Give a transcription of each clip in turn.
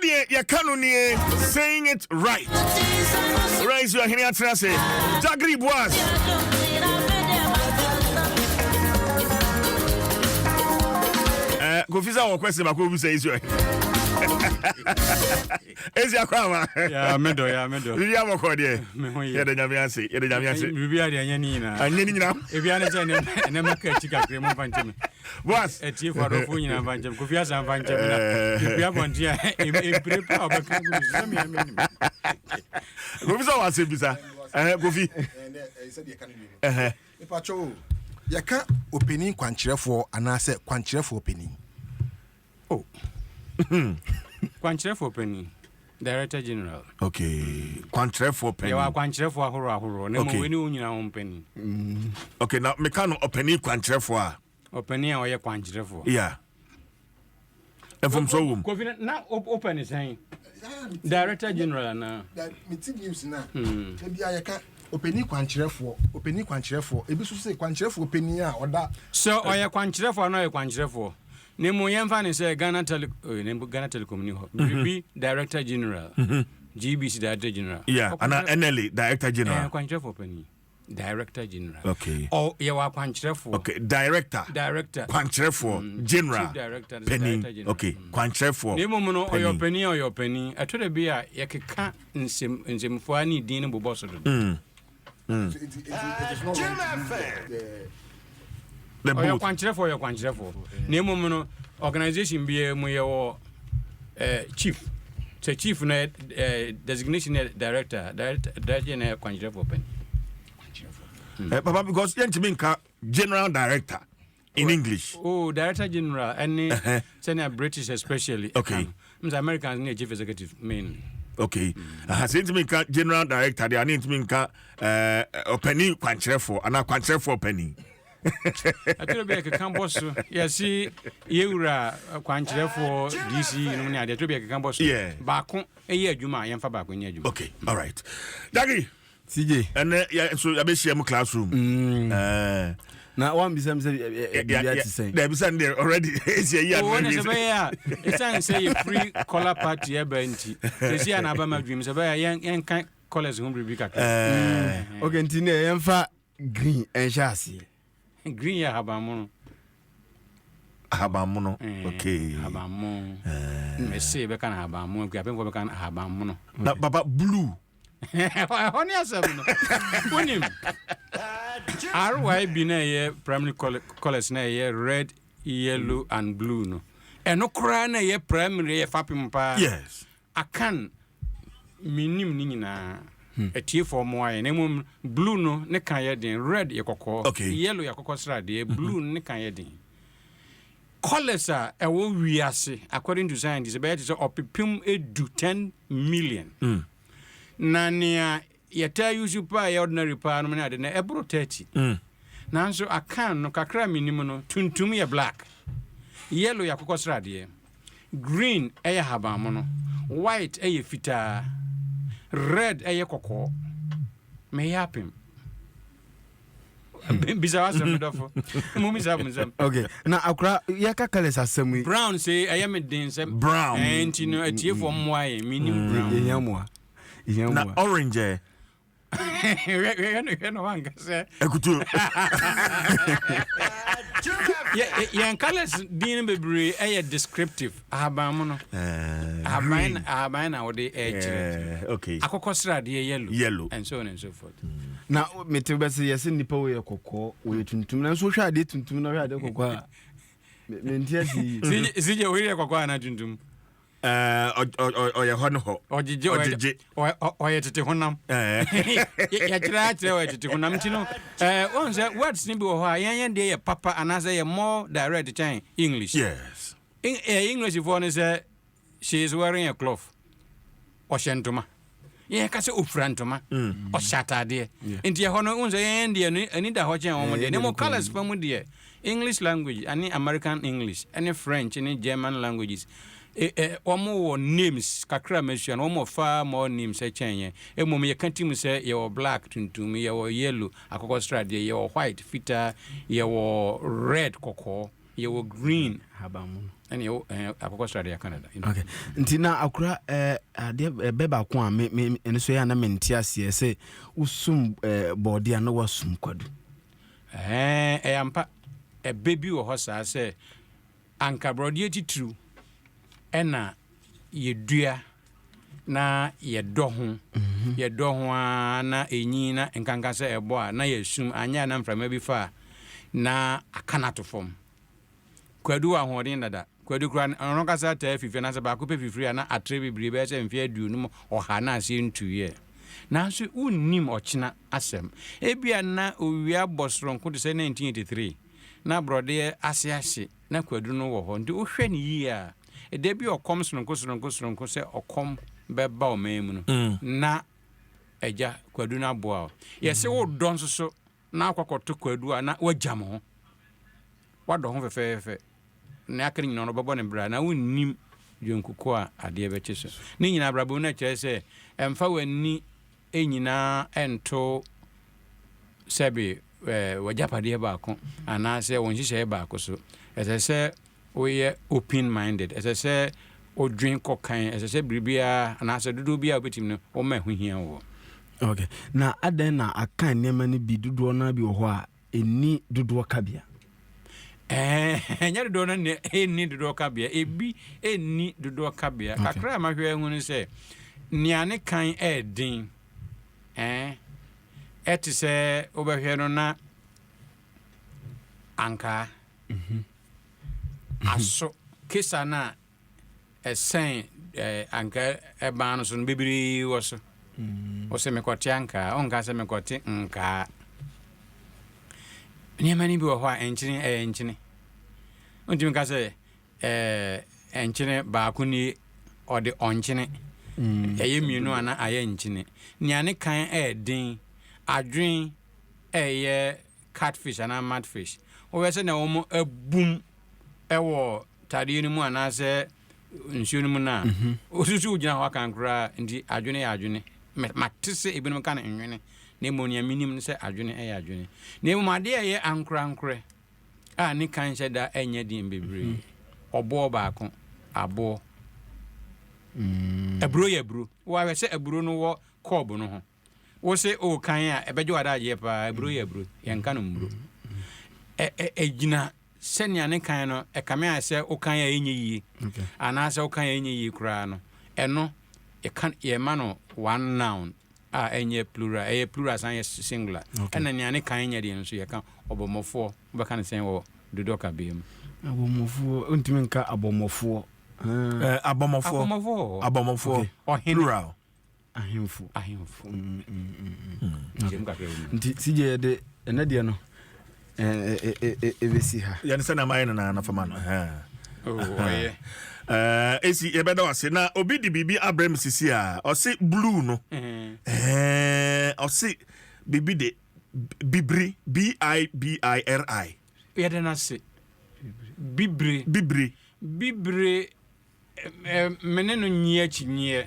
Sɛdeɛ ya kano nie saying it right. Raise your Ohene atrase. Jagiri Boaz. Go visa or question ma ko say is your. Ezi akwama. Ya medo. Bibi amoko de. Ye de nyame ase. Bibi ade anya ni na. Anya ni nyina. Ebi ane se ne maka chika kre mo fanchem. Boaz. Etie kwa do fu nyina fanchem. Ko fia san fanchem na. Bibi abonti a empire pa obeka go so me ameni. Go visa wa se bisa. Go fi. Sɛdeɛ ka no ni. Pacho. Yaka opening kwankyerɛfo anase kwankyerɛfo opening. Oh. Kwankyerɛfo opening. Director General. Okay. Kwankyerɛfo opening. Ya kwankyerɛfo ahoro. Ne mo weni onyina ho opening. Okay, now me can opening kwankyerɛfo a. Opening a oye kwankyerɛfo. Yeah. And from so wom. Kofi na open is saying. Director General na. That meeting news na. Ebi ayaka opening kwankyerɛfo ebi so say kwankyerɛfo opening a oda. So oye kwankyerɛfo na oye kwankyerɛfo. Ne mo yemfa ne say Ghana Telecom ni ho. Be Director General. GBC Director General. Yeah, and NLA Director General. Kwankyerɛfo opening. Director General. Okay. Oh, you are kwankyerɛfo. Okay, Director. Kwankyerɛfo General. Chief Director. Penny. Okay, kwankyerɛfo. Ne mo no oyo penny. Atore bi a yekeka nsemfo ani din no bobo so do. It is not the boat. Kwankyerɛfo. Ne mo no organization bi mo ye chief. So chief na designation director na kwankyerɛfo penny. Papa, because you mean General Director in English. Oh, Director General, and senior British especially. Okay. Americans need chief executive main. Okay. Since me General Director, they need to mean opening kwankyerɛfo and kwankyerɛfo opening. I tell you, be a campus. Yes, see, Yura kwankyerɛfo DC. No, I tell you, be a campus. Yeah. Back a year, Juma, I am for back when you. Okay. All right. Jagiri. CJ. And yeah, so I be share my classroom. Now one be some say there be some there already. It's a year. It's say a free color party ebenti. This year na Abama dreams about young kind colors home Rebecca. Okay, ntine yemfa green and chassis. Green ya habamono. Habamono. Okay. Habamono. Me say be kan habamono, we apen ko be kan habamono. Na baba blue. Honey asem no. Wonim. RYB na ye primary colors na ye red, yellow and blue no. Eno kra na ye primary ye fapim pa. Yes. Akan minim ni nyina. Etie for mo aye na mum blue no ne kan ye den, red ye kokko, okay. Yellow ye kokko srade, blue ne kan ye den. Colors are ewo wiase according to scientists about so opipim edu 10 million. Nania yeta use pa ordinary pa no na de na ebro 30. Nanso akan no kakra minimum no tuntum ye black. Yellow ya kokosrade. Green eye habamo no. White eye fita. Red eye kokko. Me yapim. Bizawa semdofo. Mumi sabunzam. Okay. Na akra yaka colors asemu. Brown say ayame den sem brown. And you know atie for moye minimum brown. Na orange no one can say ekutu yeah colors din bebre descriptive ahaban no ahaban na wode okay akokosra de yellow and so on and so forth. Na mete be say yes nipa we kokko we tuntum na so hwa de tuntum na hwa de kokko a me ntia si je we kokko na tuntum oye hono ojeje oye tete honam ya kira oye tete honam tino on say words ni bi wo ha yan de ye papa anase ye more direct chain English. Yes. In English for ne say she is wearing a cloth o shentoma ye ka se ofrantoma o shatade enti ye hono on say yan de ani da ho chen on de ne mo colors pa mu de English language ani American English ani French ani German languages omo names kakra mention omo far more names e chenye emom ye kantim say ye black tuntum ye yellow akoko strade ye white fita ye red kokko yɛwɔ green habamu ɛne yɛwɔ akokɔ sradeɛ Canada. okay nti na akora adeɛ bɛba ko a me ɛno so yɛ na mente aseɛ sɛ wosum bɔɔde a na wasum kwadu ɛyampa ɛbɛ bi wɔ hɔ saa sɛ anka borɔdeɛ titiriw ɛna yɛdua na yɛdɔ ho a na ɛnyi na nkanka sɛ ɛbɔ a na yɛsum anyɛ na mframa bi fa a na akana to fam kwadu wɔ ahoɔden dada kwadu kora ɔno kasa taa fifiri na sɛ baako pɛ fifiri a na atre bebree bɛyɛ sɛ mfe aduonum ɔha na aseɛ ntuyɛ nanso wonnim ɔkyena asɛm ebia na owia bɔ soronko te sɛ 1983 na borɔdeɛ ase na kwadu no wɔ hɔ nti wohwɛ ne yie a ɛda bi ɔkɔm soronko sɛ ɔkɔm bɛba ɔman mu no na agya kwadu no aboa o yɛsɛ wodɔ nso so na akɔkɔto kwadu a na wagyam ho wadɔ ho fɛfɛɛfɛ na aka ne nyina no bɛbɔ ne bra na wonnim dwonkoko a adeɛ bɛkye so ne nyina abrabɔ no kyerɛ sɛ ɛmfa w'ani nyinaa ɛnto sɛbe wagyapadeɛ baako anaasɛ wɔn nhyehyɛeɛ baako so ɛsɛ sɛ woyɛ open minded ɛsɛ sɛ odwen kɔkan ɛsɛ sɛ biribiara anaasɛ dodoɔ bi a wobɛtumi no wɔma ɛho hia wɔ. okay na adɛn na aka nneɛma no bi dodoɔ no bi wɔ hɔ a ɛni dodoɔ ka bia ɛnyɛ dodoɔ no ne ɛnni dodoɔ ka bia ebi ɛnni dodoɔ ka bia kakra a mahwɛ ahu no sɛ nea ne kan ɛɛden ɛte sɛ wobɛhwɛ no na ankaa aso kesa no a ɛsɛn ankaa ɛban no so no bebree wɔ so wo sɛ mekɔte ankaa ɔnka sɛ mekɔte nkaa nneɛma no bi wɔ hɔ a ɛnkyene ɛyɛ nkyene wontumi ka sɛ ɛnkyene baako ni ɔde ɔnkyene ɛyɛ mmienu ana ayɛ nkyene nea ne kan ɛɛden adwen ɛyɛ catfish anaa madfish wobɛ sɛ na wɔn abum ɛwɔ tadeɛ no mu anaasɛ nsuo no mu no a wosusu wogyina hɔ aka nkoraa nti adwene yɛ adwene mate sɛ ebinom ka no nwene na mmom nea menim no sɛ adwene ɛyɛ adwene na mmom adeɛ ɛyɛ ankorankorɛ a ne kan hyɛ da ɛnyɛ den bebree ɔboɔ baako aboɔ aburo yɛ aburo wɔahwɛ sɛ aburo no wɔ kɔɔbo no ho wo sɛ ɔɔkan a ɛbɛgye wada agyeɛ paa aburo yɛ aburo yɛnka no mburo ɛgyina sɛnea ne kan no ɛkame a sɛ wokan a ɛnyɛ yie anaasɛ wokan a ɛnyɛ yie koraa no ɛno yɛma no one noun a ɛnyɛ plural ɛyɛ plural san yɛ singular ɛna nea ne kan nyɛ deɛ nso yɛka ɔbɔmmɔfoɔ wobɛka ne sɛn wɔ dodo kabea mu abɔmmɔfoɔ wontumi nka abɔmmɔfoɔ abɔmmɔfoɔ plural ahemfo nti sigye yɛde ɛnɛ deɛ no ɛbɛsi ha yɛne sɛ na mayɛ no naanafama no ɛsi yɛbɛda wase na obi de biribi abrɛ m sisi a ɔse blue no ɔse biribi de bibiri bibiri yɛde no ase bibire mene no nyi akyinyeɛ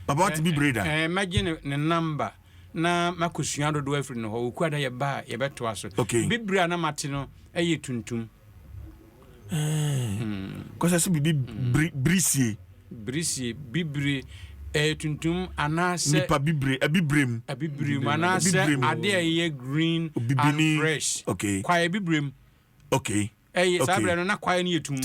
papa wate bibire da magye ne number na makɔsua dodoɔ afiri no hɔ ɔkuada yɛba a yɛbɛtoa so bibire a na mate no ɛyɛ tuntum kɔsɛ sɛ bibi brisie bibire tuntum anaasɛ nipa abibirem anaasɛ ade a ɛyɛ green and fresh kwaeɛ bibirem ɛyɛ saa berɛ no na kwaeɛ no yɛ tum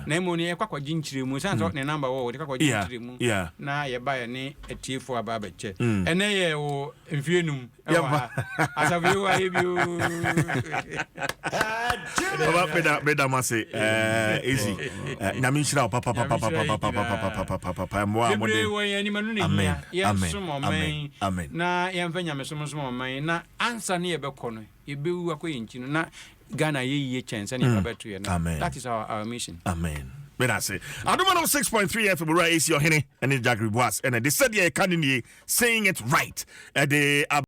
na mmom ne yɛkwakɔgye nkyerɛmu sane sɛ ne number wɔ wɔde kwakɔgye nkyerɛmu na yɛbaeɛ ne atiefoɔ aba abɛkyɛ ɛnɛ yɛ wɔ mfie num ɛwɔ asafei wɔ ayɛ bio bɛda ma se ɛsi nyame nhyira wo papapapapapapapapapapapa mmoa bebree wɔ yɛn anim no ne hia yɛnsom ɔman na yɛmfa nyamesom ɔman na ansa ne yɛbɛkɔ no yɛbɛwu akɔ yɛ nkyi no na Ghana ye chance and that is our mission. Amen. But I say, I don't know 6.3 FM where is Ohene and Jagiri Boaz and they said Sɛdeɛ kano saying it right.